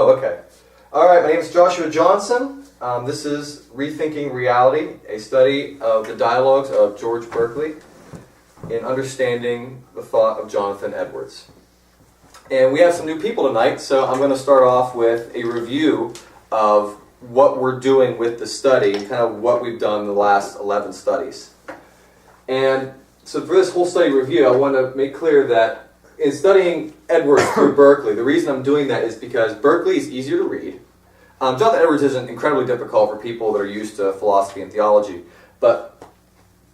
Oh, okay. All right, my name is Joshua Johnson. This is Rethinking Reality, a study of the dialogues of George Berkeley in understanding the thought of Jonathan Edwards. And we have some new people tonight, so I'm going to start off with a review of what we're doing with the study and kind of what we've done in the last 11 studies. And so for this whole study review, I want to make clear that in studying Edwards through Berkeley, the reason I'm doing that is because Berkeley is easier to read. Jonathan Edwards isn't incredibly difficult for people that are used to philosophy and theology, but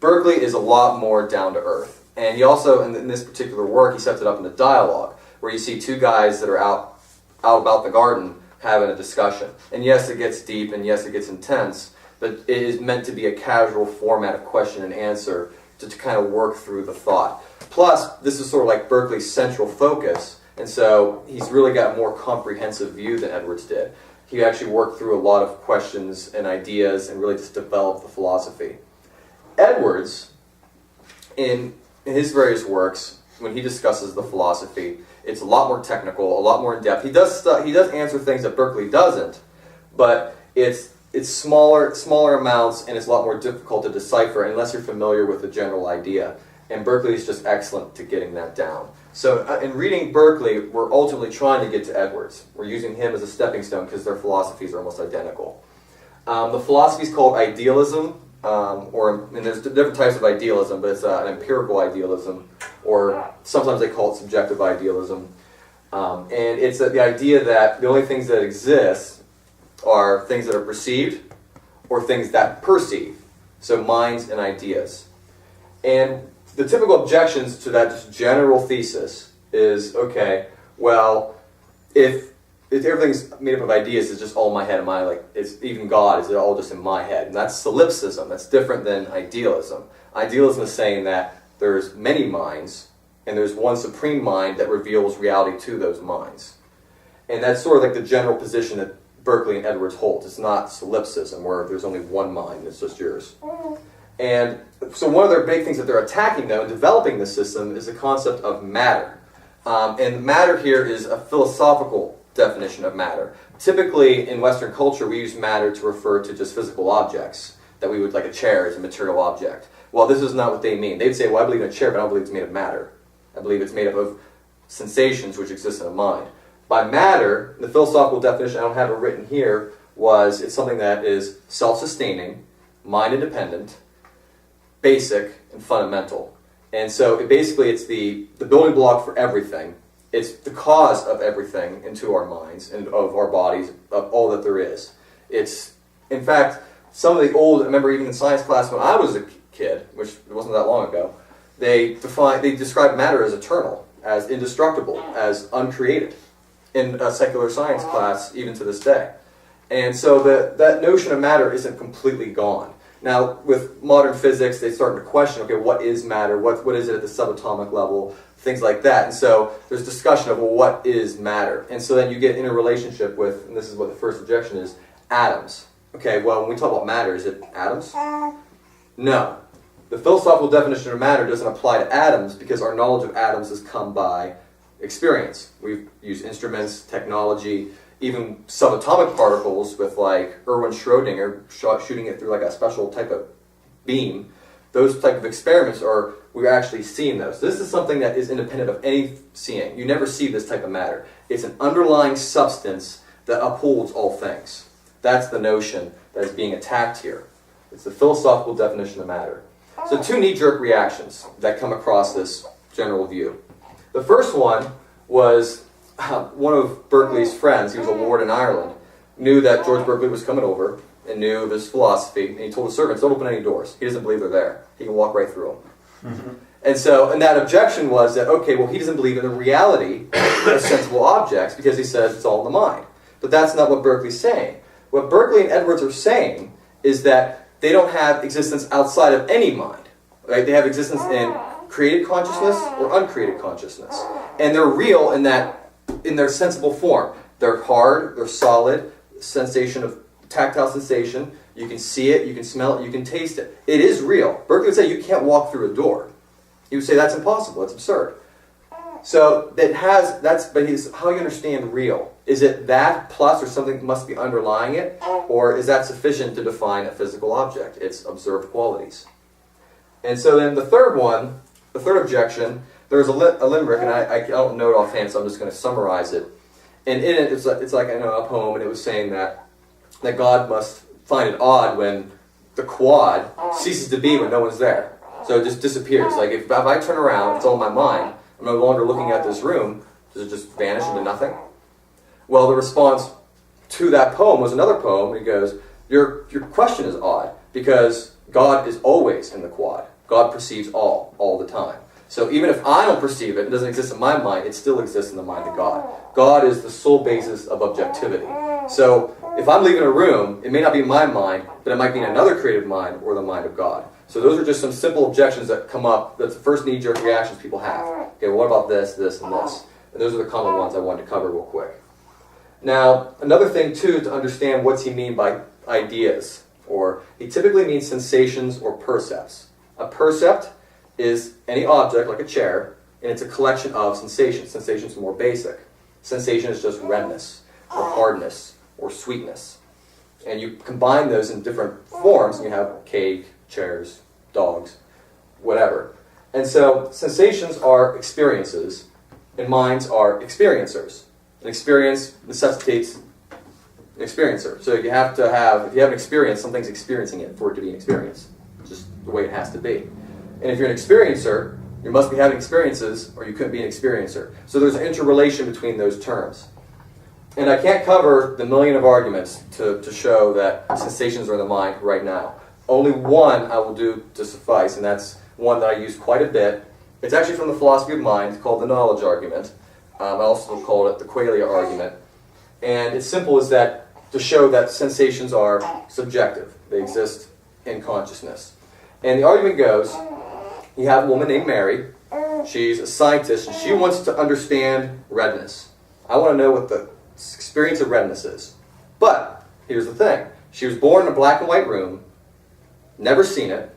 Berkeley is a lot more down to earth. And he also, in this particular work, he sets it up in a dialogue, where you see two guys that are out about the garden having a discussion. And yes, it gets deep, and yes, it gets intense, but it is meant to be a casual format of question and answer to kind of work through the thought. Plus, this is sort of like Berkeley's central focus, and so he's really got a more comprehensive view than Edwards did. He actually worked through a lot of questions and ideas and really just developed the philosophy. Edwards, in his various works, when he discusses the philosophy, it's a lot more technical, a lot more in-depth. He does answer things that Berkeley doesn't, but it's smaller amounts, and it's a lot more difficult to decipher unless you're familiar with the general idea. And Berkeley is just excellent to getting that down. So in reading Berkeley, we're ultimately trying to get to Edwards. We're using him as a stepping stone because their philosophies are almost identical. The philosophy is called Idealism, and there's different types of idealism, but it's an empirical idealism, or sometimes they call it subjective idealism. And it's the idea that the only things that exist are things that are perceived or things that perceive. So minds and ideas. And the typical objections to that just general thesis is, okay, well, if everything's made up of ideas, it's just all in my head, it's even God, is it all just in my head? And that's solipsism. That's different than idealism. Idealism is saying that there's many minds, and there's one supreme mind that reveals reality to those minds. And that's sort of like the general position that Berkeley and Edwards hold. It's not solipsism, where there's only one mind, and it's just yours. And so one of their big things that they're attacking, though, in developing the system is the concept of matter. And matter here is a philosophical definition of matter. Typically, in Western culture, we use matter to refer to just physical objects, that we would, like a chair is a material object. Well, this is not what they mean. They'd say, well, I believe in a chair, but I don't believe it's made of matter. I believe it's made up of sensations which exist in a mind. By matter, the philosophical definition, I don't have it written here, it's something that is self-sustaining, mind-independent, basic, and fundamental. And so it's the building block for everything. It's the cause of everything into our minds and of our bodies, of all that there is. It's, in fact, some of the old, I remember even in science class when I was a kid, which wasn't that long ago, they described matter as eternal, as indestructible, as uncreated in a secular science class, even to this day. And so that notion of matter isn't completely gone. Now, with modern physics, they start to question, okay, what is matter? What is it at the subatomic level? Things like that. And so there's discussion of, well, what is matter? And so then you get in a relationship with, and this is what the first objection is, atoms. Okay, well, when we talk about matter, is it atoms? No. The philosophical definition of matter doesn't apply to atoms because our knowledge of atoms has come by experience. We've used instruments, technology, even subatomic particles with like Erwin Schrödinger shooting it through like a special type of beam. Those type of experiments we're actually seeing those. This is something that is independent of any seeing. You never see this type of matter. It's an underlying substance that upholds all things. That's the notion that is being attacked here. It's the philosophical definition of matter. So two knee-jerk reactions that come across this general view. The first one was one of Berkeley's friends, he was a lord in Ireland, knew that George Berkeley was coming over and knew of his philosophy, and he told his servants, don't open any doors. He doesn't believe they're there. He can walk right through them. Mm-hmm. And that objection was that, okay, well, he doesn't believe in the reality of sensible objects because he says it's all in the mind. But that's not what Berkeley's saying. What Berkeley and Edwards are saying is that they don't have existence outside of any mind. Right? They have existence in created consciousness or uncreated consciousness. And they're real in their sensible form. They're hard, they're solid, tactile sensation. You can see it, you can smell it, you can taste it. It is real. Berkeley would say you can't walk through a door. He would say that's impossible, it's absurd. So but it's how you understand real. Is it that plus or something must be underlying it? Or is that sufficient to define a physical object, its observed qualities? And so then the third objection, there's a limerick, and I don't know it offhand, so I'm just going to summarize it. And in it, it's like a poem, and it was saying that God must find it odd when the quad ceases to be when no one's there. So it just disappears. Like if I turn around, it's all in my mind, I'm no longer looking at this room, does it just vanish into nothing? Well, the response to that poem was another poem, and it goes, your question is odd, because God is always in the quad. God perceives all the time. So even if I don't perceive it, it doesn't exist in my mind, it still exists in the mind of God. God is the sole basis of objectivity. So if I'm leaving a room, it may not be in my mind, but it might be in another creative mind or the mind of God. So those are just some simple objections that come up. That's the first knee-jerk reactions people have. Okay, well, what about this, this, and this? And those are the common ones I wanted to cover real quick. Now, another thing, too, to understand what's he mean by ideas. Or he typically means sensations or percepts. A percept is any object, like a chair, and it's a collection of sensations. Sensations are more basic. Sensation is just redness, or hardness, or sweetness. And you combine those in different forms, and you have cake, chairs, dogs, whatever. And so sensations are experiences, and minds are experiencers. An experience necessitates an experiencer. So if you have an experience, something's experiencing it for it to be an experience. It's just the way it has to be. And if you're an experiencer, you must be having experiences, or you couldn't be an experiencer. So there's an interrelation between those terms. And I can't cover the million of arguments to show that sensations are in the mind right now. Only one I will do to suffice, and that's one that I use quite a bit. It's actually from the philosophy of mind. It's called the knowledge argument. I also call it the qualia argument. And it's simple as that, to show that sensations are subjective. They exist in consciousness. And the argument goes, you have a woman named Mary. She's a scientist, and she wants to understand redness. I want to know what the experience of redness is. But here's the thing. She was born in a black and white room, never seen it,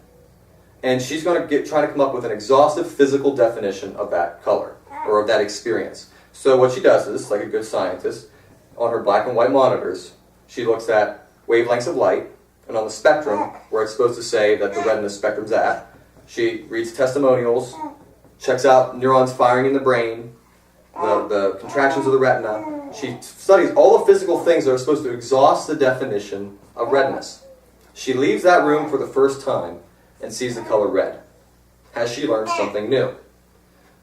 and she's going to try to come up with an exhaustive physical definition of that color, or of that experience. So what she does is, like a good scientist, on her black and white monitors, she looks at wavelengths of light, and on the spectrum, where it's supposed to say that the redness spectrum's at, she reads testimonials, checks out neurons firing in the brain, the contractions of the retina. She studies all the physical things that are supposed to exhaust the definition of redness. She leaves that room for the first time and sees the color red. Has she learned something new?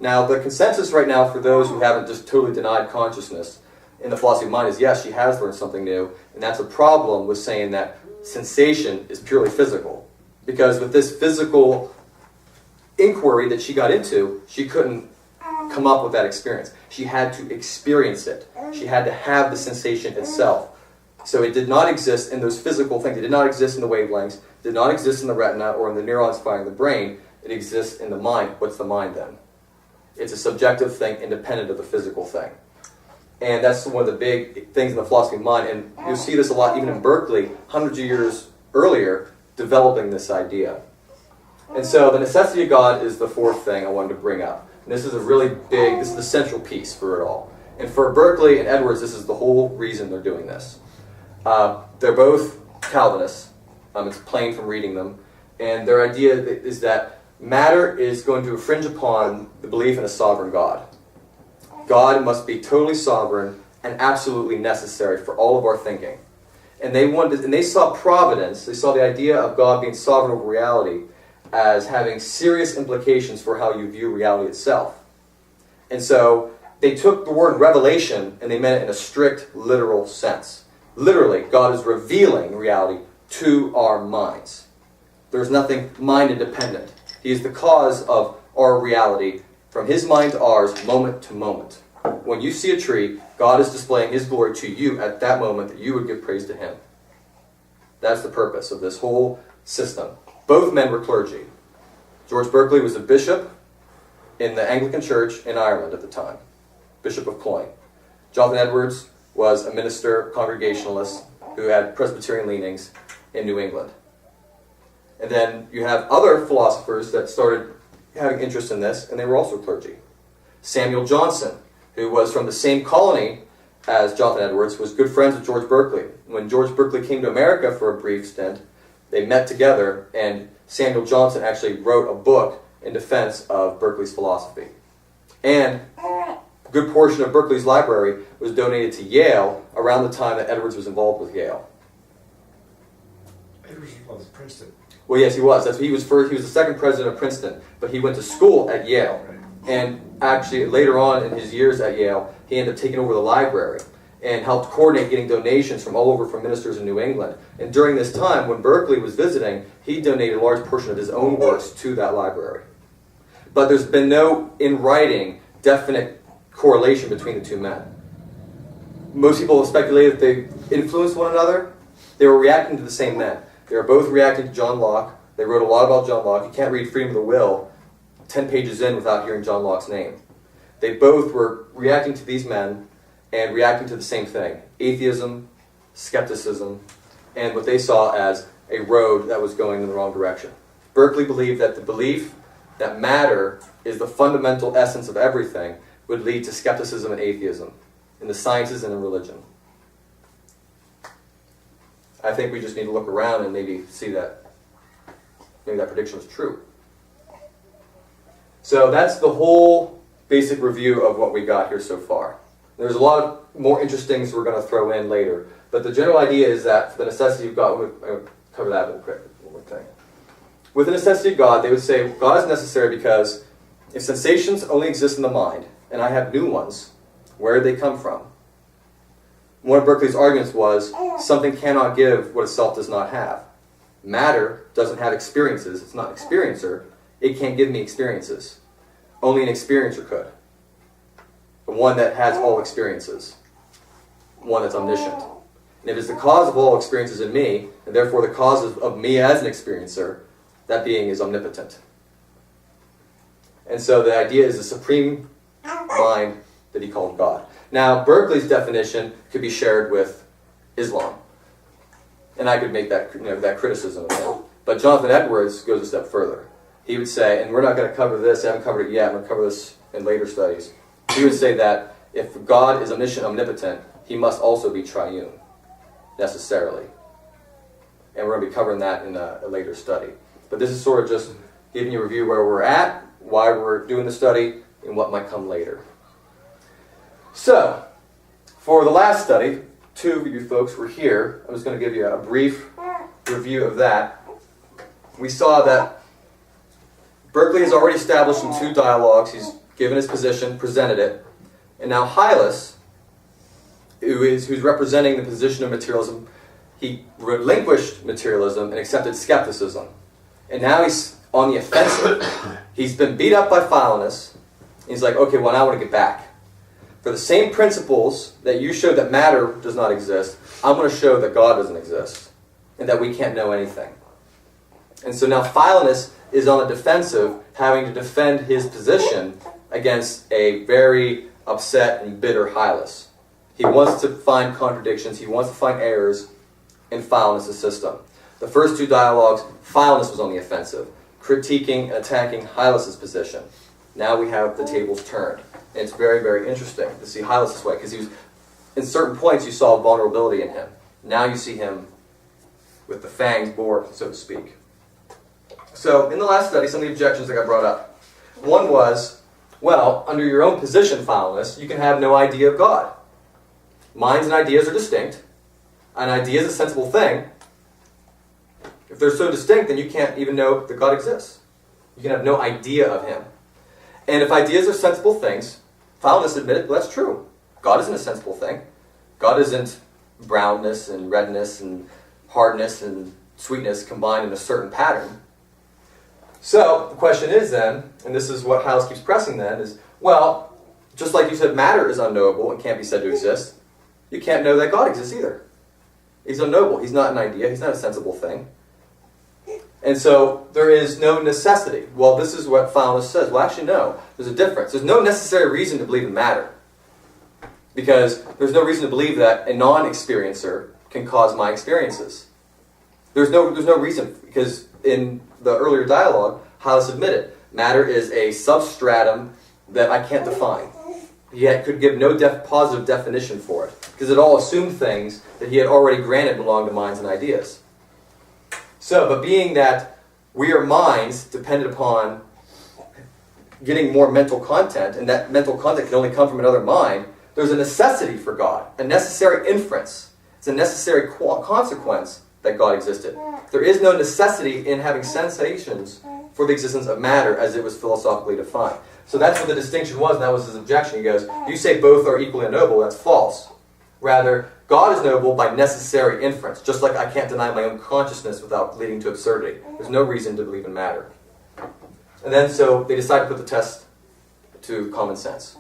Now, the consensus right now for those who haven't just totally denied consciousness in the philosophy of mind is, yes, she has learned something new, and that's a problem with saying that sensation is purely physical. Because with this physical inquiry that she got into, she couldn't come up with that experience. She had to experience it. She had to have the sensation itself. So it did not exist in those physical things. It did not exist in the wavelengths, did not exist in the retina or in the neurons firing the brain. It exists in the mind. What's the mind then? It's a subjective thing independent of the physical thing. And that's one of the big things in the philosophy of mind. And you'll see this a lot even in Berkeley, hundreds of years earlier, developing this idea. And so the necessity of God is the fourth thing I wanted to bring up. And this is this is the central piece for it all. And for Berkeley and Edwards, this is the whole reason they're doing this. They're both Calvinists. It's plain from reading them. And their idea is that matter is going to infringe upon the belief in a sovereign God. God must be totally sovereign and absolutely necessary for all of our thinking. And they saw providence, they saw the idea of God being sovereign over reality as having serious implications for how you view reality itself. And so they took the word revelation and they meant it in a strict, literal sense. Literally, God is revealing reality to our minds. There's nothing mind-independent. He is the cause of our reality from His mind to ours, moment to moment. When you see a tree, God is displaying His glory to you at that moment that you would give praise to Him. That's the purpose of this whole system. Both men were clergy. George Berkeley was a bishop in the Anglican Church in Ireland at the time, Bishop of Cloyne. Jonathan Edwards was a minister, Congregationalist, who had Presbyterian leanings in New England. And then you have other philosophers that started having interest in this, and they were also clergy. Samuel Johnson, who was from the same colony as Jonathan Edwards, was good friends with George Berkeley. When George Berkeley came to America for a brief stint, they met together, and Samuel Johnson actually wrote a book in defense of Berkeley's philosophy. And a good portion of Berkeley's library was donated to Yale around the time that Edwards was involved with Yale. Edwards was involved with Princeton. Well, yes, he was. He was the second president of Princeton, but he went to school at Yale. Right. And actually, later on in his years at Yale, he ended up taking over the library and helped coordinate getting donations from all over from ministers in New England. And during this time, when Berkeley was visiting, he donated a large portion of his own works to that library. But there's been no, in writing, definite correlation between the two men. Most people have speculated that they influenced one another. They were reacting to the same men. They were both reacting to John Locke. They wrote a lot about John Locke. You can't read Freedom of the Will 10 pages in without hearing John Locke's name. They both were reacting to these men and reacting to the same thing: atheism, skepticism, and what they saw as a road that was going in the wrong direction. Berkeley believed that the belief that matter is the fundamental essence of everything would lead to skepticism and atheism in the sciences and in religion. I think we just need to look around and maybe see that maybe that prediction was true. So that's the whole basic review of what we got here so far. There's a lot of more interesting things we're going to throw in later, but the general idea is that for the necessity of God, I'll cover that real quick, one more thing. With the necessity of God, they would say God is necessary because if sensations only exist in the mind, and I have new ones, where did they come from? One of Berkeley's arguments was, something cannot give what itself does not have. Matter doesn't have experiences. It's not an experiencer. It can't give me experiences. Only an experiencer could. The one that has all experiences. One that's omniscient. And if it's the cause of all experiences in me, and therefore the cause of me as an experiencer, that being is omnipotent. And so the idea is the supreme mind that he called God. Now, Berkeley's definition could be shared with Islam. And I could make that, that criticism of him. But Jonathan Edwards goes a step further. He would say, and we're not going to cover this, I haven't covered it yet, I'm going to cover this in later studies. He would say that if God is omniscient, omnipotent, he must also be triune, necessarily. And we're going to be covering that in a later study. But this is sort of just giving you a review where we're at, why we're doing the study, and what might come later. So, for the last study, two of you folks were here. I'm just going to give you a brief review of that. We saw that Berkeley has already established in two dialogues. He's given his position, presented it. And now Hylas, who's representing the position of materialism, he relinquished materialism and accepted skepticism. And now he's on the offensive. He's been beat up by Philonous. He's like, okay, well, now I want to get back. For the same principles that you showed that matter does not exist, I'm going to show that God doesn't exist and that we can't know anything. And so now Philonous is on the defensive, having to defend his position against a very upset and bitter Hylas. He wants to find contradictions, he wants to find errors in Philonous' system. The first two dialogues, Philonous was on the offensive, critiquing and attacking Hylas' position. Now we have the tables turned. And it's very, very interesting to see Hylas this way, because he was, in certain points you saw vulnerability in him. Now you see him with the fangs bored, so to speak. So, in the last study, some of the objections that got brought up. One was, well, under your own position, Philonous, you can have no idea of God. Minds and ideas are distinct. An idea is a sensible thing. If they're so distinct, then you can't even know that God exists. You can have no idea of him. And if ideas are sensible things, Philonous admitted, well, that's true. God isn't a sensible thing. God isn't brownness and redness and hardness and sweetness combined in a certain pattern. So, the question is then, and this is what Hylas keeps pressing then, is, well, just like you said matter is unknowable and can't be said to exist, you can't know that God exists either. He's unknowable. He's not an idea. He's not a sensible thing. And so, there is no necessity. Well, this is what Philonous says. Well, actually, no. There's a difference. There's no necessary reason to believe in matter. Because there's no reason to believe that a non-experiencer can cause my experiences. There's no reason, because in the earlier dialogue, Hylas admitted, matter is a substratum that I can't define. He could give no positive definition for it, because it all assumed things that he had already granted belong to minds and ideas. So, but being that we are minds dependent upon getting more mental content, and that mental content can only come from another mind, there's a necessity for God, a necessary inference. It's a necessary consequence that God existed. There is no necessity in having sensations for the existence of matter as it was philosophically defined. So that's what the distinction was, and that was his objection. He goes, you say both are equally unknowable, that's false. Rather, God is knowable by necessary inference, just like I can't deny my own consciousness without leading to absurdity. There's no reason to believe in matter. And then so they decided to put the test to common sense.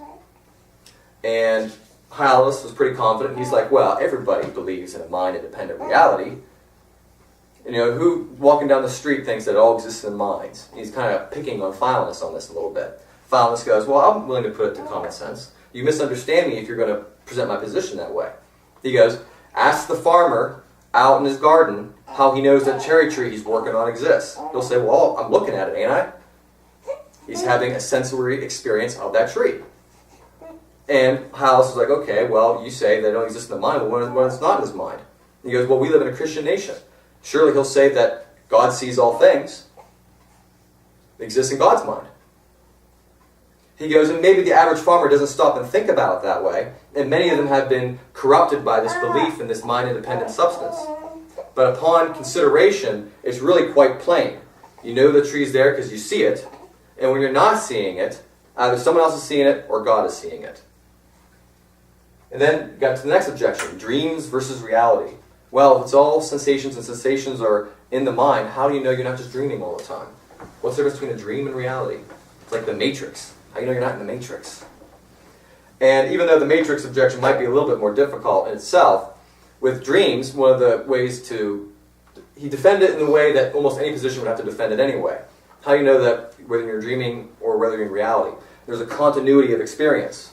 And Hylas was pretty confident. He's like, well, everybody believes in a mind-independent reality. You know, who walking down the street thinks that it all exists in minds? He's kind of picking on Philonous on this a little bit. Philonous goes, well, I'm willing to put it to common sense. You misunderstand me if you're going to present my position that way. He goes, ask the farmer out in his garden how he knows that cherry tree he's working on exists. He'll say, well, I'm looking at it, ain't I? He's having a sensory experience of that tree. And Hylas is like, okay, well, you say they don't exist in the mind, but when it's not in his mind. And he goes, well, we live in a Christian nation. Surely he'll say that God sees all things that exist in God's mind. He goes, and maybe the average farmer doesn't stop and think about it that way, and many of them have been corrupted by this belief in this mind-independent substance. But upon consideration, it's really quite plain. You know the tree's there because you see it, and when you're not seeing it, either someone else is seeing it or God is seeing it. And then got to the next objection, dreams versus reality. Well, if it's all sensations and sensations are in the mind, how do you know you're not just dreaming all the time? What's the difference between a dream and reality? It's like the Matrix. How do you know you're not in the Matrix? And even though the Matrix objection might be a little bit more difficult in itself, with dreams, one of the ways he defended it in the way that almost any position would have to defend it anyway. How do you know that whether you're dreaming or whether you're in reality? There's a continuity of experience.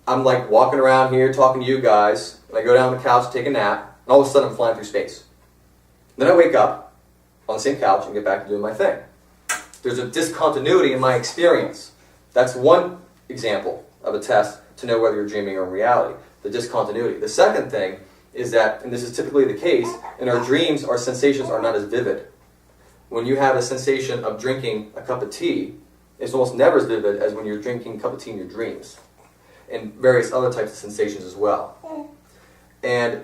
I'm like walking around here talking to you guys, and I go down on the couch, take a nap, and all of a sudden I'm flying through space. Then I wake up on the same couch and get back to doing my thing. There's a discontinuity in my experience. That's one example of a test to know whether you're dreaming or in reality, the discontinuity. The second thing is that, and this is typically the case, in our dreams, our sensations are not as vivid. When you have a sensation of drinking a cup of tea, it's almost never as vivid as when you're drinking a cup of tea in your dreams, and various other types of sensations as well. And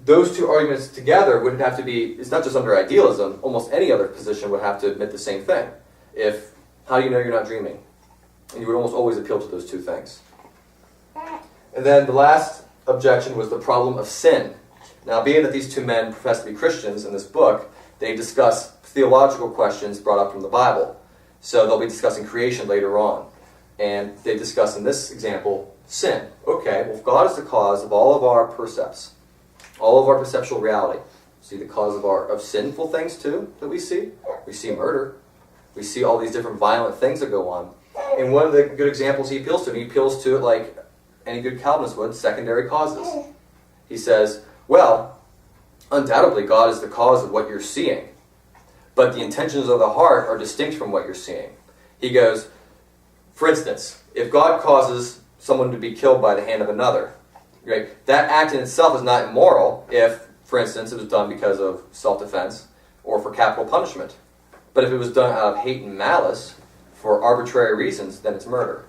those two arguments together would have to be, it's not just under idealism, almost any other position would have to admit the same thing. How do you know you're not dreaming? And you would almost always appeal to those two things. And then the last objection was the problem of sin. Now, being that these two men profess to be Christians in this book, they discuss theological questions brought up from the Bible. So they'll be discussing creation later on. And they discuss in this example, sin. Okay, well, if God is the cause of all of our percepts, all of our perceptual reality, see the cause of sinful things too that we see? We see murder. We see all these different violent things that go on. And one of the good examples he appeals to it like any good Calvinist would, secondary causes. He says, well, undoubtedly God is the cause of what you're seeing, but the intentions of the heart are distinct from what you're seeing. He goes, for instance, if God causes someone to be killed by the hand of another, right, that act in itself is not immoral if, for instance, it was done because of self-defense or for capital punishment. But if it was done out of hate and malice for arbitrary reasons, then it's murder.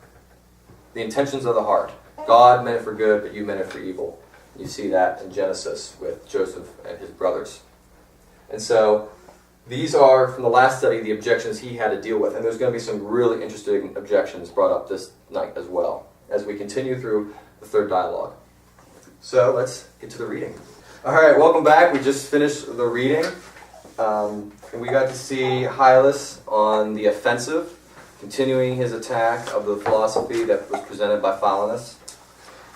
The intentions of the heart. God meant it for good, but you meant it for evil. You see that in Genesis with Joseph and his brothers. And so these are, from the last study, the objections he had to deal with. And there's going to be some really interesting objections brought up this night as well, as we continue through the third dialogue. So let's get to the reading. All right, welcome back. We just finished the reading. And we got to see Hylas on the offensive, continuing his attack of the philosophy that was presented by Philonous.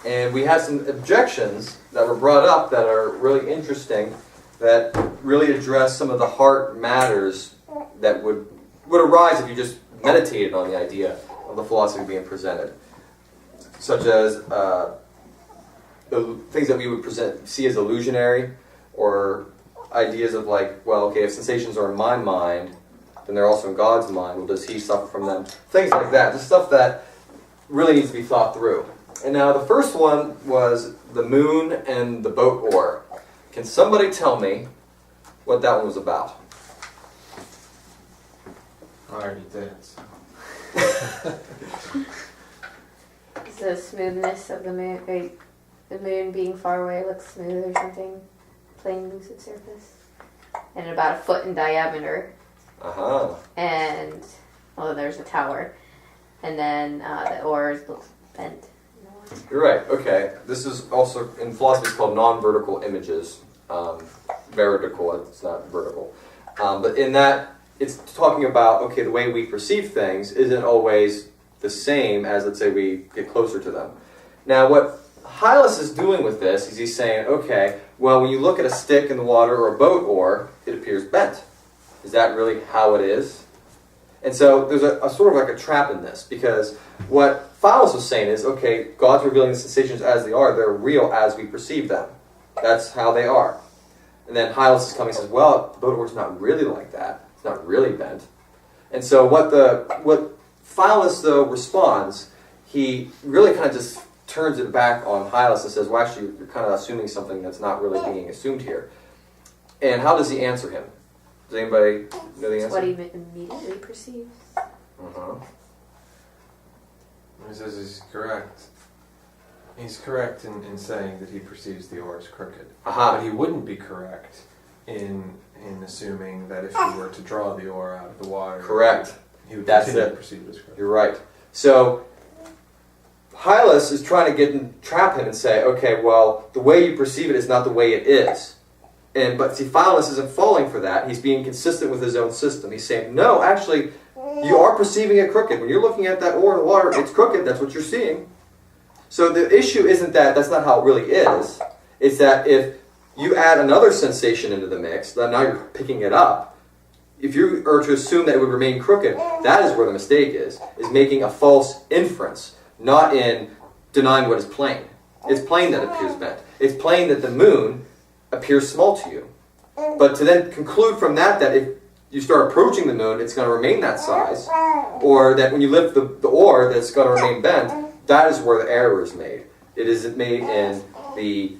And we had some objections that were brought up that are really interesting, that really address some of the heart matters that would arise if you just meditated on the idea of the philosophy being presented, such as the things that we would see as illusionary, or ideas of like, well, okay, if sensations are in my mind, then they're also in God's mind. Well, does he suffer from them? Things like that. Just stuff that really needs to be thought through. And now the first one was the moon and the boat oar. Can somebody tell me what that one was about? I already did. So. It's the smoothness of the moon. The moon being far away looks smooth or something. Plain lucid surface. And about 1 foot in diameter. Uh-huh. And, there's a tower. And then the oars look bent. You're right. Okay. This is also, in philosophy, it's called non-vertical images. Veridical, it's not vertical. But in that, it's talking about, okay, the way we perceive things isn't always the same as, let's say, we get closer to them. Now, what Hylas is doing with this is he's saying, okay, well, when you look at a stick in the water or a boat oar, it appears bent. Is that really how it is? And so there's a sort of like a trap in this, because what Philonous was saying is, okay, God's revealing the sensations as they are. They're real as we perceive them. That's how they are. And then Hylas is coming and says, well, the boat oar's not really like that. It's not really bent. And so what Philonous, though, responds, he really kind of just turns it back on Hylas and says, well, actually, you're kind of assuming something that's not really being assumed here. And how does he answer him? Does anybody know the answer? What he immediately perceives. Uh-huh. He says he's correct. He's correct in saying that he perceives the oar as crooked. Aha. But he wouldn't be correct in assuming that if he were to draw the oar out of the water, Correct. he would That's continue it. to perceive it as crooked. You're right. So Hylas is trying to trap him and say, okay, well, the way you perceive it is not the way it is. But see, Philonous isn't falling for that. He's being consistent with his own system. He's saying, no, actually, you are perceiving it crooked. When you're looking at that oar in the water, it's crooked. That's what you're seeing. So the issue isn't that's not how it really is. It's that if you add another sensation into the mix, then now you're picking it up. If you are to assume that it would remain crooked, that is where the mistake is making a false inference, not in denying what is plain. It's plain that it appears bent. It's plain that the moon appears small to you. But to then conclude from that if you start approaching the moon, it's going to remain that size, or that when you lift the oar, that it's going to remain bent, that is where the error is made. It isn't made in the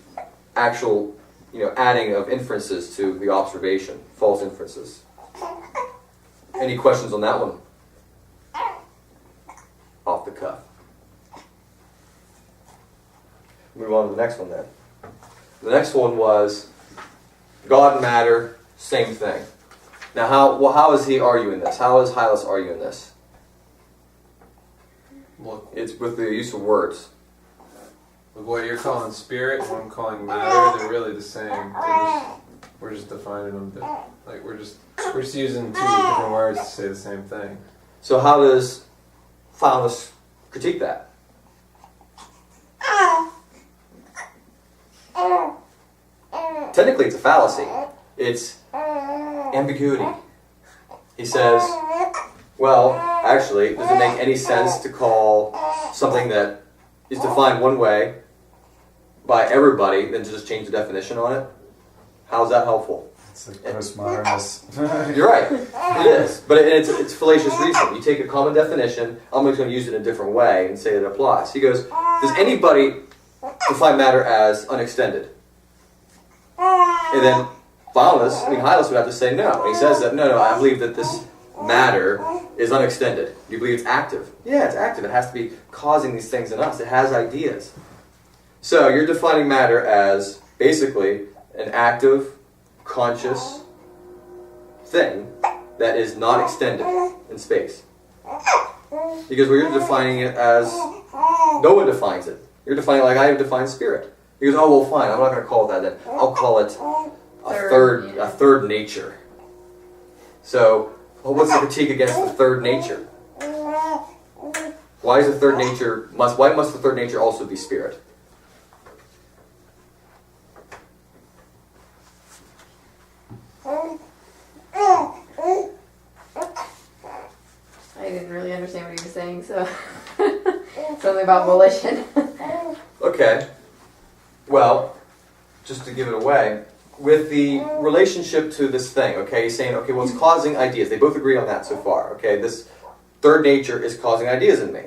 actual, adding of inferences to the observation, false inferences. Any questions on that one? Off the cuff. Move on to the next one then. The next one was God and matter, same thing. Now, how is he arguing this? How is Hylas arguing this? Look, It's with the use of words. what you're calling spirit and what I'm calling matter, they're really the same. We're just defining them. We're just using two different words to say the same thing. So how does Philonous critique that? Technically, it's a fallacy. It's ambiguity. He says, well, actually, does it make any sense to call something that is defined one way by everybody, then to just change the definition on it? How is that helpful? It's like postmodernist. You're right. It is. But it's fallacious reasoning. You take a common definition, I'm just going to use it in a different way and say it applies. He goes, does anybody define matter as unextended? And then Hylas would have to say no. And he says that, no, I believe that this matter is unextended. Do you believe it's active? Yeah, it's active. It has to be causing these things in us. It has ideas. So you're defining matter as basically an active, conscious thing that is not extended in space. Because you're defining it as no one defines it. You're defining it like I have defined spirit. He goes, oh, well, fine. I'm not going to call it that then. I'll call it a third nature. So, what's the critique against the third nature? Why is the third nature why must the third nature also be spirit? I didn't really understand what he was saying, so something about volition. Okay. Well, just to give it away, with the relationship to this thing, okay, he's saying, okay, well, it's causing ideas. They both agree on that so far, okay? This third nature is causing ideas in me.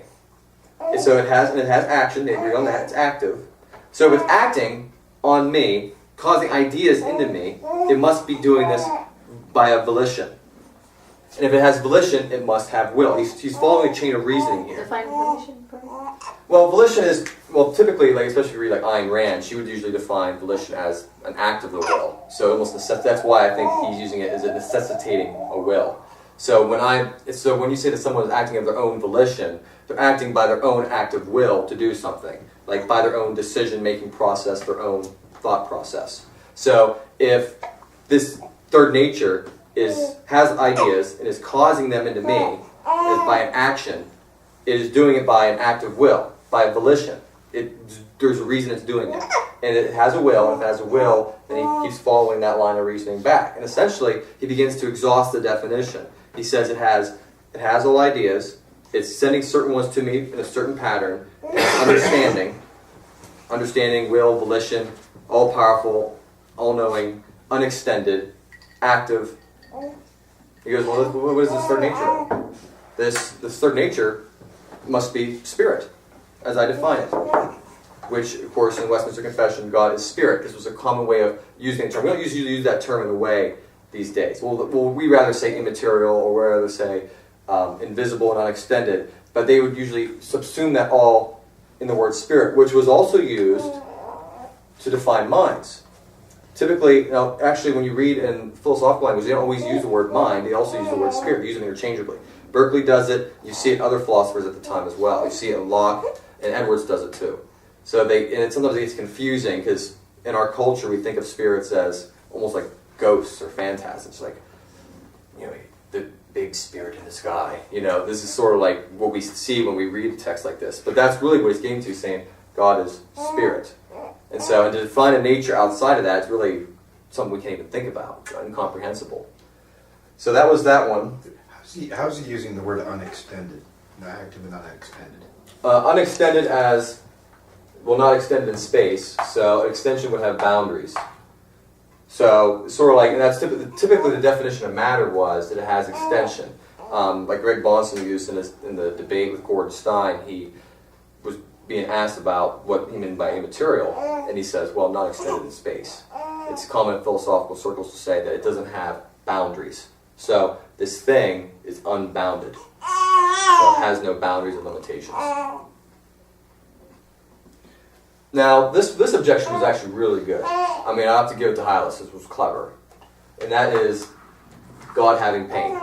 And so it has action. They agree on that. It's active. So if it's acting on me, causing ideas into me, it must be doing this by a volition. And if it has volition, it must have will. He's following a chain of reasoning here. Define volition for me. Well, volition is, well, typically, like especially if you read like Ayn Rand, she would usually define volition as an act of the will. So almost that's why I think he's using it as a necessitating a will. So when you say that someone is acting of their own volition, they're acting by their own act of will to do something, like by their own decision-making process, their own thought process. So if this third nature has ideas and is causing them into me by an action, it is doing it by an act of will, by a volition. There's a reason it's doing it. And it has a will, and if it has a will, then he keeps following that line of reasoning back. And essentially, he begins to exhaust the definition. He says it has all ideas, it's sending certain ones to me in a certain pattern, and it's understanding, will, volition, all-powerful, all-knowing, unextended, active. He goes, well, what is this third nature? This third nature must be spirit, as I define it. Which, of course, in Westminster Confession, God is spirit. This was a common way of using the term. We don't usually use that term in a way these days. We rather say immaterial, or we rather say invisible and unextended, but they would usually subsume that all in the word spirit, which was also used to define minds. Typically, actually, when you read in philosophical language, they don't always use the word mind. They also use the word spirit. They use them interchangeably. Berkeley does it. You see it in other philosophers at the time as well. You see it in Locke, and Edwards does it too. So sometimes it gets confusing because in our culture we think of spirits as almost like ghosts or phantasms, like the big spirit in the sky. This is sort of like what we see when we read a text like this. But that's really what he's getting to, saying God is spirit. And so to define a nature outside of that is really something we can't even think about, incomprehensible. So that was that one. How's he using the word unextended? Active and unextended. Unextended as, well, not extended in space, so an extension would have boundaries. So sort of like, and that's typically the definition of matter was that it has extension. Like Greg Bahnsen used in the debate with Gordon Stein, he was being asked about what he meant by immaterial, and he says, well, not extended in space. It's common in philosophical circles to say that it doesn't have boundaries. So this thing is unbounded. So it has no boundaries or limitations. Now, this objection was actually really good. I mean, I have to give it to Hylas. This was clever. And that is God having pain.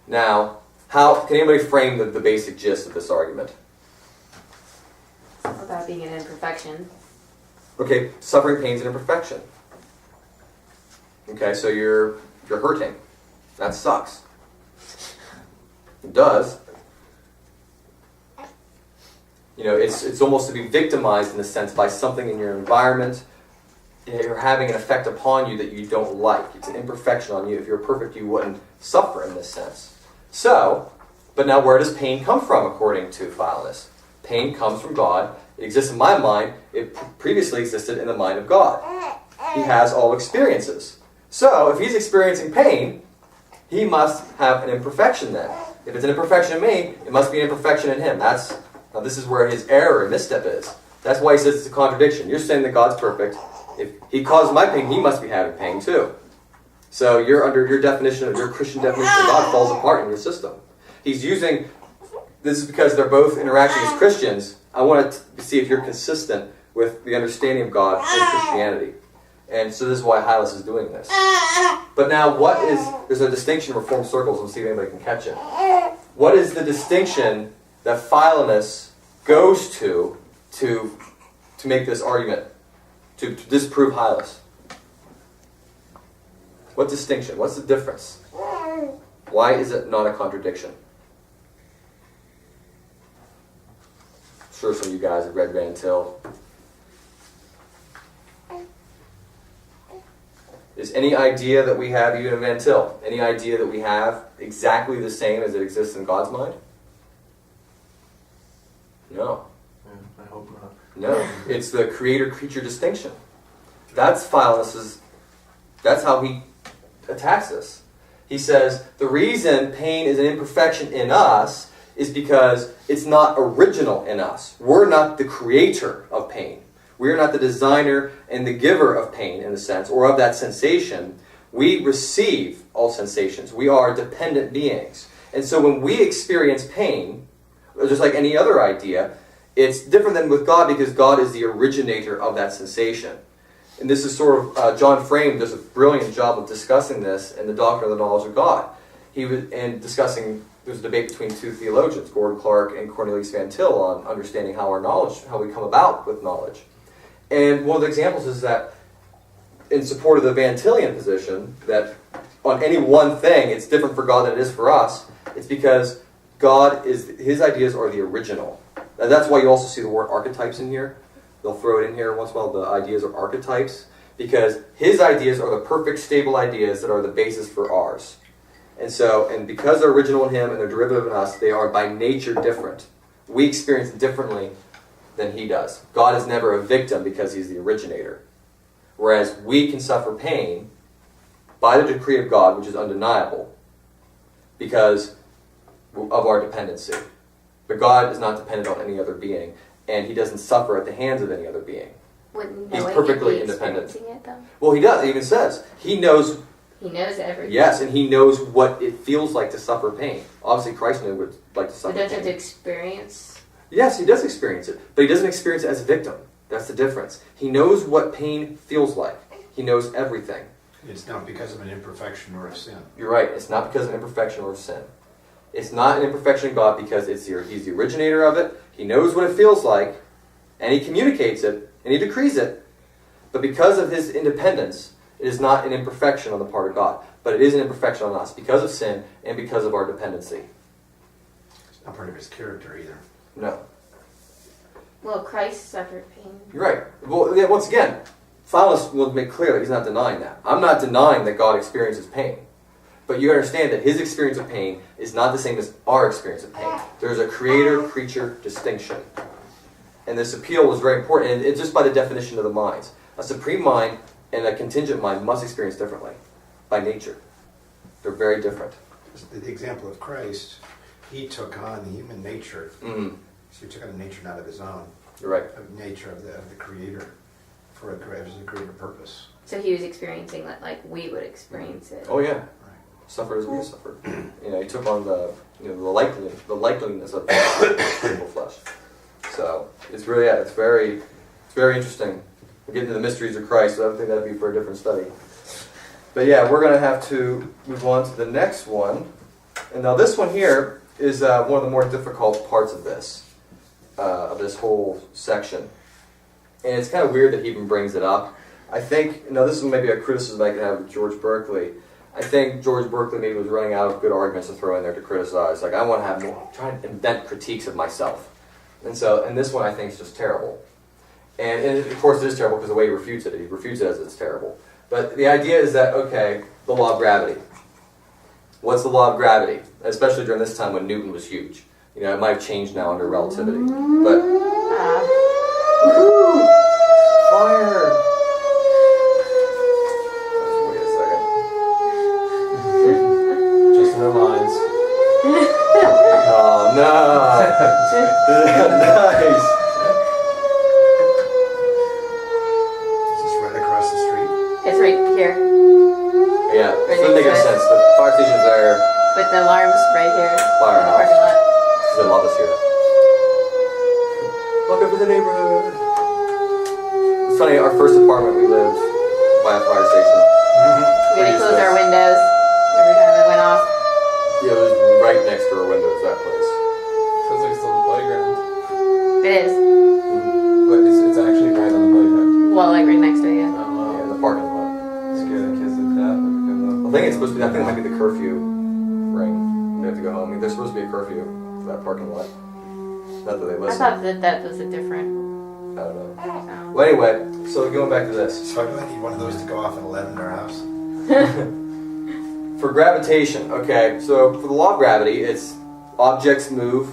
Now, how can anybody frame the basic gist of this argument? About being an imperfection. Okay, suffering, pain is an imperfection. Okay, so you're hurting. That sucks. It does. It's almost to be victimized in a sense by something in your environment. You're having an effect upon you that you don't like. It's an imperfection on you. If you're perfect, you wouldn't suffer in this sense. So, but now where does pain come from according to Philonous? Pain comes from God. It exists in my mind. It previously existed in the mind of God. He has all experiences. So, if he's experiencing pain, he must have an imperfection then. If it's an imperfection in me, it must be an imperfection in him. Now this is where his error and misstep is. That's why he says it's a contradiction. You're saying that God's perfect. If he caused my pain, he must be having pain too. So you're under your definition, your Christian definition of God falls apart in your system. He's using, this is because they're both interacting as Christians. I want to see if you're consistent with the understanding of God in Christianity. And so this is why Hylas is doing this. But now there's a distinction in Reformed circles, we'll see if anybody can catch it. What is the distinction that Philonous goes to make this argument, to disprove Hylas? What distinction? What's the difference? Why is it not a contradiction? I'm sure some of you guys have read Van Til. Is any idea that we have, even in Van Til, any idea that we have exactly the same as it exists in God's mind? No. I hope not. No. It's the creator-creature distinction. That's Philonous' That's how he attacks us. He says the reason pain is an imperfection in us is because it's not original in us. We're not the creator of pain. We're not the designer and the giver of pain, in a sense, or of that sensation. We receive all sensations. We are dependent beings. And so when we experience pain, just like any other idea, it's different than with God because God is the originator of that sensation. And this is sort of, John Frame does a brilliant job of discussing this in the Doctrine of the Knowledge of God. He was discussing, there's a debate between two theologians, Gordon Clark and Cornelius Van Til, on understanding how our knowledge, how we come about with knowledge. And one of the examples is that in support of the Van Tillian position, that on any one thing, it's different for God than it is for us, it's because God his ideas are the original. And that's why you also see the word archetypes in here. They'll throw it in here once in a while, the ideas are archetypes, because his ideas are the perfect, stable ideas that are the basis for ours. And because they're original in him and they're derivative in us, they are by nature different. We experience it differently than he does. God is never a victim because he's the originator. Whereas we can suffer pain by the decree of God, which is undeniable, because of our dependency. But God is not dependent on any other being, and he doesn't suffer at the hands of any other being. Wouldn't He's knowing perfectly it be independent. experiencing it, though? Well, he does. He even says he knows. He knows everything. Yes, and he knows what it feels like to suffer pain. Obviously, Christ knew what it's like to But suffer doesn't pain. it experience? Yes, he does experience it, but he doesn't experience it as a victim. That's the difference. He knows what pain feels like. He knows everything. It's not because of an imperfection or a sin. You're right. It's not because of an imperfection or sin. It's not an imperfection of God because he's the originator of it. He knows what it feels like, and he communicates it, and he decrees it. But because of his independence, it is not an imperfection on the part of God, but it is an imperfection on us because of sin and because of our dependency. It's not part of his character either. No. Well, Christ suffered pain. You're right. Well, yeah, once again, Philonous will make clear that he's not denying that. I'm not denying that God experiences pain. But you understand that his experience of pain is not the same as our experience of pain. There's a creator-creature distinction. And this appeal was very important, and it's just by the definition of the minds. A supreme mind and a contingent mind must experience differently, by nature. They're very different. The example of Christ, he took on the human nature. Mm-hmm. So he took on a nature not of his own, You're right. a nature of the Creator, for a greater purpose. So he was experiencing that like we would experience it. Oh yeah, Right. suffered as we suffered. He took on the likeliness of physical flesh. So it's really it's very interesting. We're getting into the mysteries of Christ, so I think that'd be for a different study. But yeah, we're going to have to move on to the next one. And now this one here is one of the more difficult parts of this whole section. And it's kind of weird that he even brings it up. I think, this is maybe a criticism I can have of George Berkeley. I think George Berkeley maybe was running out of good arguments to throw in there to criticize. Like, I want to have more, try and invent critiques of myself. And this one I think is just terrible. And of course it is terrible because the way he refutes it as it's terrible. But the idea is that, okay, the law of gravity. What's the law of gravity? Especially during this time when Newton was huge. It might have changed now under relativity. But, fire! Wait a second. Just in our minds. Oh, no! Nice! Is this right across the street? It's right here Yeah, it doesn't make any sense. The fire station's there. with the alarms right here. Firehouse. In the parking lot. They love us here. Welcome to the neighborhood. It's funny, our first apartment we lived by a fire station. We had to close our windows every time it went off. Yeah, it was right next to our windows, that place. Sounds like it's on the playground. It is. But it's actually right on the playground. Well, like right next to it, yeah. Oh, wow. Yeah, in the parking lot. Scare the kids to death. I think it's supposed to be, I think it might be the curfew ring. They have to go home. There's supposed to be a curfew for that parking lot. Not that they I listen. thought that was a different. I don't know. So. Well, anyway, so going back to this. So do I need one of those to go off at 11 in our house? For gravitation, okay, so for the law of gravity, it's objects move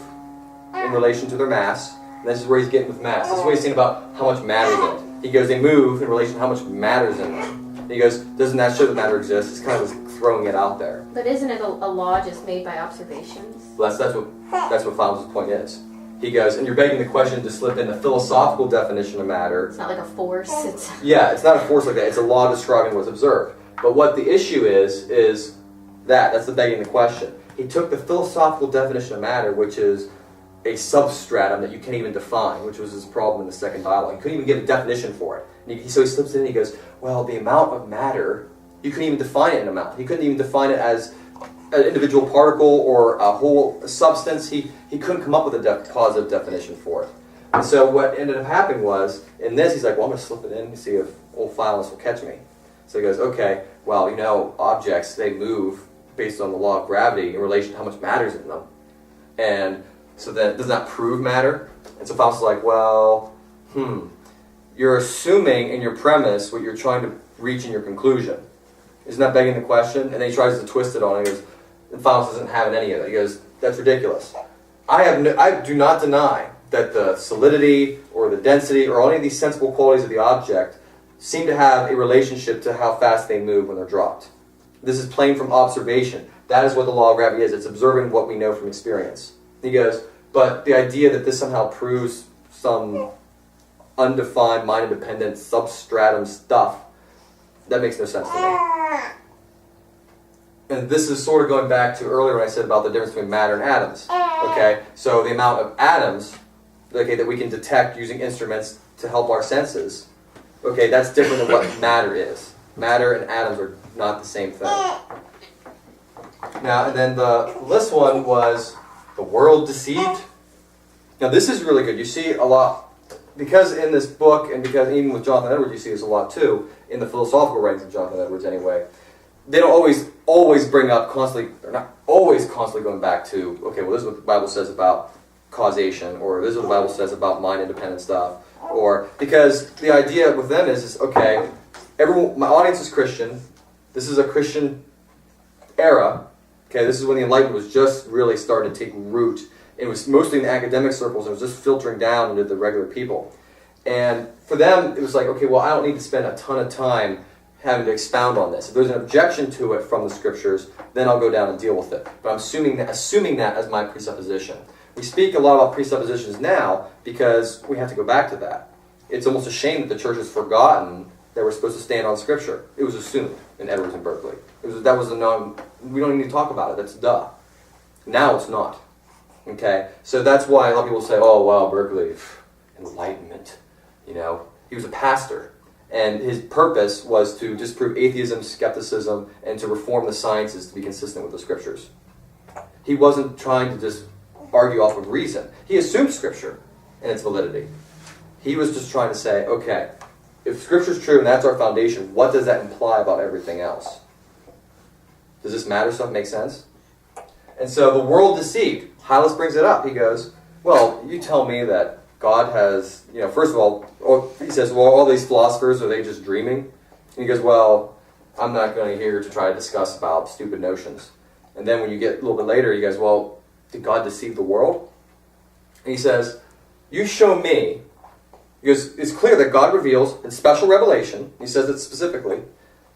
in relation to their mass. And this is where he's getting with mass. This is what he's saying about how much matters in it. He goes, they move in relation to how much matters in them. And he goes, doesn't that show that matter exists? It's kind of just throwing it out there. But isn't it a law just made by observations? Well, that's what Philonous' point is. He goes, and you're begging the question to slip in the philosophical definition of matter. It's not like a force. It's Yeah, it's not a force like that. It's a law describing what's observed. But what the issue is that's the begging the question. He took the philosophical definition of matter, which is a substratum that you can't even define, which was his problem in the second dialogue. He couldn't even give a definition for it. So he slips in and he goes, well, the amount of matter, you couldn't even define it in amount. He couldn't even define it as an individual particle or a whole substance. He couldn't come up with a positive definition for it. And so what ended up happening was, in this, he's like, well, I'm going to slip it in and see if old Philonous will catch me. So he goes, okay, well, objects, they move based on the law of gravity in relation to how much matter is in them. And so that does not prove matter. And so Philonous is like, well, you're assuming in your premise what you're trying to reach in your conclusion. Isn't that begging the question? And then he tries to twist it on it. He goes, and Philonous doesn't have any of it. He goes, that's ridiculous. I do not deny that the solidity or the density or any of these sensible qualities of the object seem to have a relationship to how fast they move when they're dropped. This is plain from observation. That is what the law of gravity is. It's observing what we know from experience. He goes, but the idea that this somehow proves some undefined, mind-independent substratum stuff, that makes no sense to me. And this is sort of going back to earlier when I said about the difference between matter and atoms. Okay, so the amount of atoms, that we can detect using instruments to help our senses, okay, that's different than what matter is. Matter and atoms are not the same thing. Now, and then this one was the World Deceit. Now, this is really good. You see a lot, because in this book, and because even with Jonathan Edwards, you see this a lot too, in the philosophical writings of Jonathan Edwards anyway, they don't always bring up constantly, they're not always constantly going back to, okay, well, this is what the Bible says about causation, or this is what the Bible says about mind-independent stuff, or, because the idea with them is okay, my audience is Christian, this is a Christian era, okay, this is when the Enlightenment was just really starting to take root. It was mostly in the academic circles, and it was just filtering down into the regular people. And for them, it was like, okay, well, I don't need to spend a ton of time having to expound on this. If there's an objection to it from the scriptures, then I'll go down and deal with it. But I'm assuming that as my presupposition. We speak a lot about presuppositions now because we have to go back to that. It's almost a shame that the church has forgotten that we're supposed to stand on scripture. It was assumed in Edwards and Berkeley. We don't even need to talk about it. That's duh. Now it's not. Okay? So that's why a lot of people say, oh, wow, Berkeley, Enlightenment. He was a pastor. And his purpose was to disprove atheism, skepticism, and to reform the sciences to be consistent with the scriptures. He wasn't trying to just argue off of reason. He assumed scripture and its validity. He was just trying to say, okay, if scripture's true and that's our foundation, what does that imply about everything else? Does this matter stuff make sense? And so the World Deceit, Hylas brings it up. He goes, well, you tell me that God has, first of all, he says, well, all these philosophers, are they just dreaming? And he goes, well, I'm not going to here to try to discuss about stupid notions. And then when you get a little bit later, he goes, well, did God deceive the world? And he says, you show me, because it's clear that God reveals in special revelation, he says it specifically,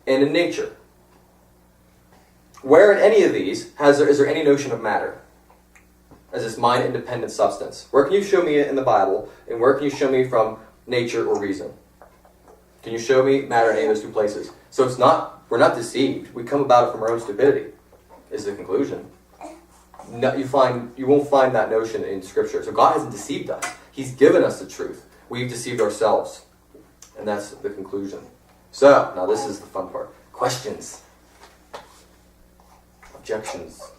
and in nature. Where in any of these is there any notion of matter? As this mind-independent substance. Where can you show me it in the Bible, and where can you show me from nature or reason? Can you show me matter in any of those two places? So we're not deceived. We come about it from our own stupidity, is the conclusion. No, you won't find that notion in Scripture. So God hasn't deceived us. He's given us the truth. We've deceived ourselves. And that's the conclusion. So, now this is the fun part. Questions. Objections.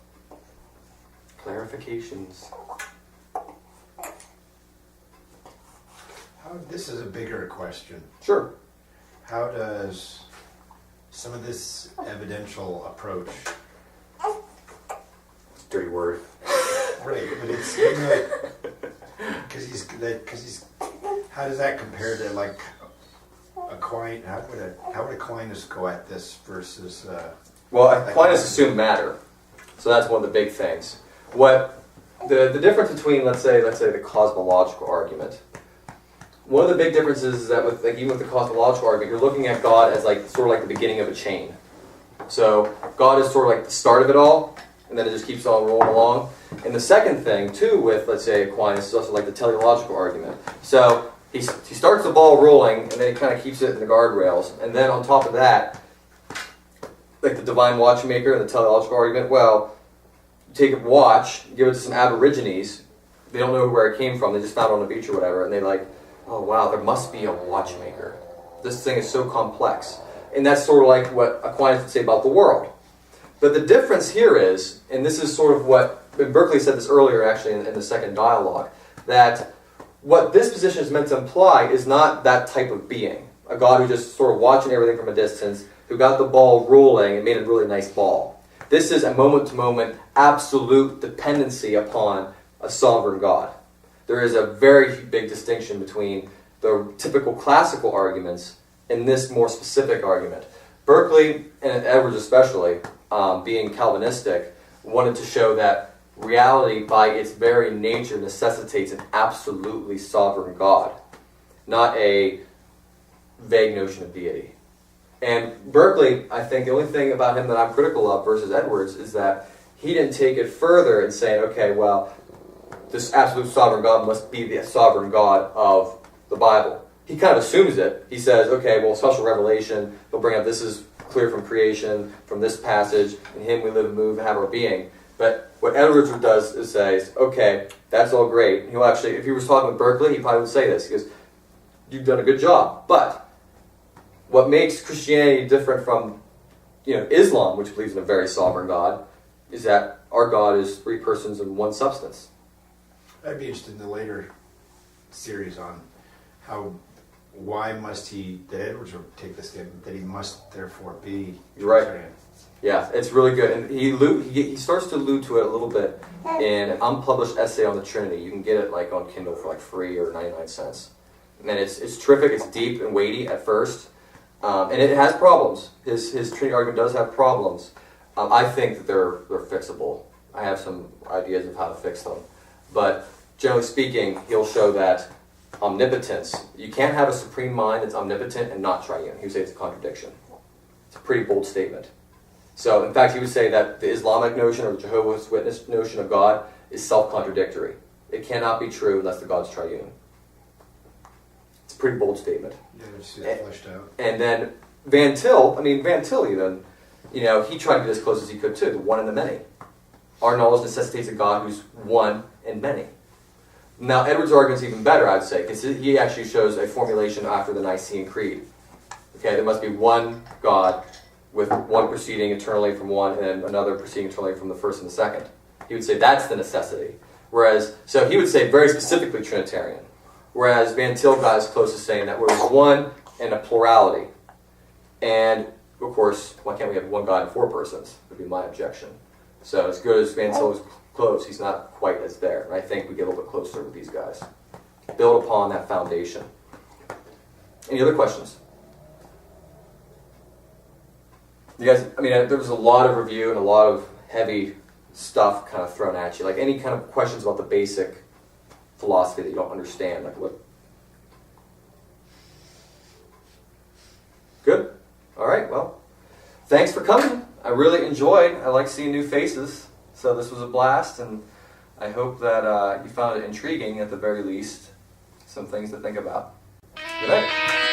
Clarifications. This is a bigger question. Sure. How does some of this evidential approach... Dirty word. Right, but it's... Because how does that compare to like a coin? How would Aquinas go at this versus... Well, Aquinas assumed matter. So that's one of the big things. What the difference between, let's say the cosmological argument one of the big differences is that with, like, even with the cosmological argument, you're looking at God as like sort of like the beginning of a chain. So God is sort of like the start of it all, and then it just keeps on rolling along. And the second thing, too, with, let's say, Aquinas, is also like the teleological argument. So he starts the ball rolling, and then he kind of keeps it in the guardrails. And then on top of that, like the divine watchmaker and the teleological argument, well, you take a watch, give it to some aborigines, they don't know where it came from, they just found it on the beach or whatever, and they're like, oh wow, there must be a watchmaker. This thing is so complex. And that's sort of like what Aquinas would say about the world. But the difference here is, and this is sort of what, Berkeley said this earlier actually in the second dialogue, that what this position is meant to imply is not that type of being. A God who just sort of watching everything from a distance, who got the ball rolling and made a really nice ball. This is a moment-to-moment absolute dependency upon a sovereign God. There is a very big distinction between the typical classical arguments and this more specific argument. Berkeley, and Edwards especially, being Calvinistic, wanted to show that reality by its very nature necessitates an absolutely sovereign God, not a vague notion of deity. And Berkeley, I think the only thing about him that I'm critical of versus Edwards is that he didn't take it further and say, okay, well, this absolute sovereign God must be the sovereign God of the Bible. He kind of assumes it. He says, okay, well, special revelation, he'll bring up this is clear from creation, from this passage, in him we live and move and have our being. But what Edwards does is say, okay, that's all great. He'll actually, if he was talking with Berkeley, he probably would say this. He goes, you've done a good job. But what makes Christianity different from, Islam, which believes in a very sovereign God, is that our God is three persons in one substance. I'd be interested in the later series on why must he, that Edwards would take the statement that he must therefore be Trinitarian. Right. Yeah, it's really good. And he starts to allude to it a little bit in an unpublished essay on the Trinity. You can get it like on Kindle for like free or 99 cents. And it's terrific. It's deep and weighty at first. And it has problems. His Trinity argument does have problems. I think that they're fixable. I have some ideas of how to fix them. But generally speaking, he'll show that omnipotence, you can't have a supreme mind that's omnipotent and not triune. He would say it's a contradiction. It's a pretty bold statement. So, in fact, he would say that the Islamic notion or the Jehovah's Witness notion of God is self-contradictory. It cannot be true unless the God's triune. It's a pretty bold statement. Yeah, I see that fleshed out. And then Van Til even, he tried to get as close as he could too, the one and the many. Our knowledge necessitates a God who's one and many. Now, Edwards' argument is even better, I'd say, because he actually shows a formulation after the Nicene Creed. Okay, there must be one God with one proceeding eternally from one and another proceeding eternally from the first and the second. He would say that's the necessity. So he would say very specifically Trinitarian. Whereas Van Til got as close to saying that there's one and a plurality. And, of course, why can't we have one God and four persons? Would be my objection. So as good as Van Til is close, he's not quite as there. And I think we get a little bit closer with these guys. Build upon that foundation. Any other questions? You guys, there was a lot of review and a lot of heavy stuff kind of thrown at you. Like any kind of questions about the basic philosophy that you don't understand, like what? Good? All right, well, thanks for coming. I really enjoyed. I like seeing new faces. So this was a blast, and I hope that you found it intriguing at the very least. Some things to think about. Good night.